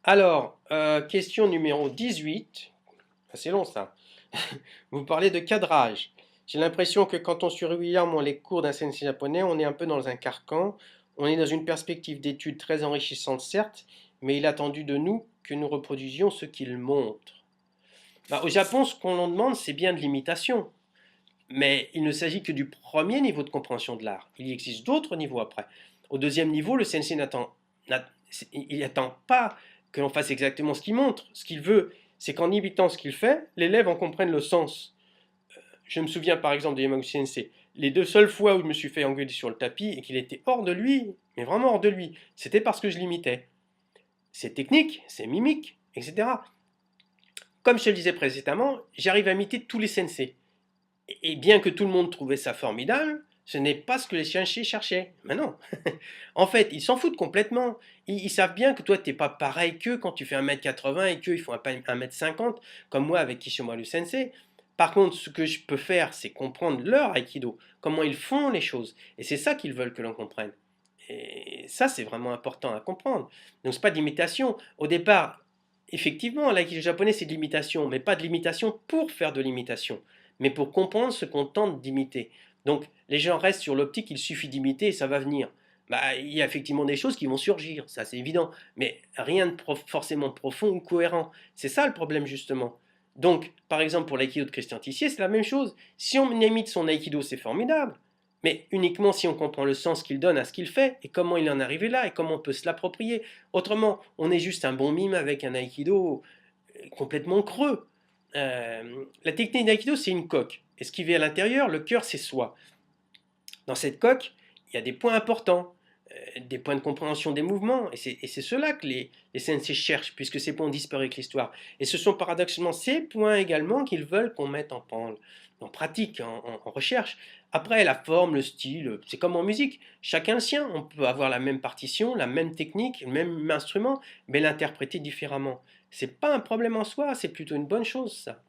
Alors, question numéro 18. Ah, c'est long ça. Vous parlez de cadrage. J'ai l'impression que quand on suit régulièrement les cours d'un sensei japonais, on est un peu dans un carcan. On est dans une perspective d'étude très enrichissante, certes, mais il a attendu de nous que nous reproduisions ce qu'il montre. Bah, au Japon, ce qu'on en demande, c'est bien de l'imitation. Mais il ne s'agit que du premier niveau de compréhension de l'art. Il y existe d'autres niveaux après. Au deuxième niveau, le sensei il n'attend pas que l'on fasse exactement ce qu'il montre. Ce qu'il veut, c'est qu'en imitant ce qu'il fait, l'élève en comprenne le sens. Je me souviens par exemple de Yamaguchi Sensei. Les deux seules fois où je me suis fait engueuler sur le tapis et qu'il était hors de lui, mais vraiment hors de lui, c'était parce que je l'imitais. C'est technique, c'est mimique, etc. Comme je te le disais précédemment, j'arrive à imiter tous les sensei. Et bien que tout le monde trouvait ça formidable, ce n'est pas ce que les sensei cherchaient. Mais non. En fait, ils s'en foutent complètement. Ils savent bien que toi, tu n'es pas pareil qu'eux quand tu fais 1,80 m et qu'eux, ils font 1,50 m, comme moi avec Kishimaru Sensei. Par contre, ce que je peux faire, c'est comprendre leur aikido, comment ils font les choses. Et c'est ça qu'ils veulent que l'on comprenne. Et ça, c'est vraiment important à comprendre. Donc, ce n'est pas d'imitation. Au départ, effectivement, l'aïkido japonais, c'est de l'imitation, mais pas de l'imitation pour faire de l'imitation, mais pour comprendre ce qu'on tente d'imiter. Donc, les gens restent sur l'optique, il suffit d'imiter et ça va venir. Bah, il y a effectivement des choses qui vont surgir, ça c'est évident, mais rien de forcément profond ou cohérent. C'est ça le problème justement. Donc, par exemple, pour l'aïkido de Christian Tissier, c'est la même chose. Si on imite son aïkido, c'est formidable, mais uniquement si on comprend le sens qu'il donne à ce qu'il fait et comment il en est arrivé là et comment on peut se l'approprier. Autrement, on est juste un bon mime avec un aïkido complètement creux. La technique d'aïkido, c'est une coque. Et ce qui vit à l'intérieur, le cœur, c'est soi. Dans cette coque, il y a des points importants, des points de compréhension des mouvements, et c'est cela que les sensei cherchent, puisque ces points ont disparu avec l'histoire. Et ce sont paradoxalement ces points également qu'ils veulent qu'on mette en pratique, en recherche. Après, la forme, le style, c'est comme en musique, chacun le sien. On peut avoir la même partition, la même technique, le même instrument, mais l'interpréter différemment. C'est pas un problème en soi, c'est plutôt une bonne chose, ça.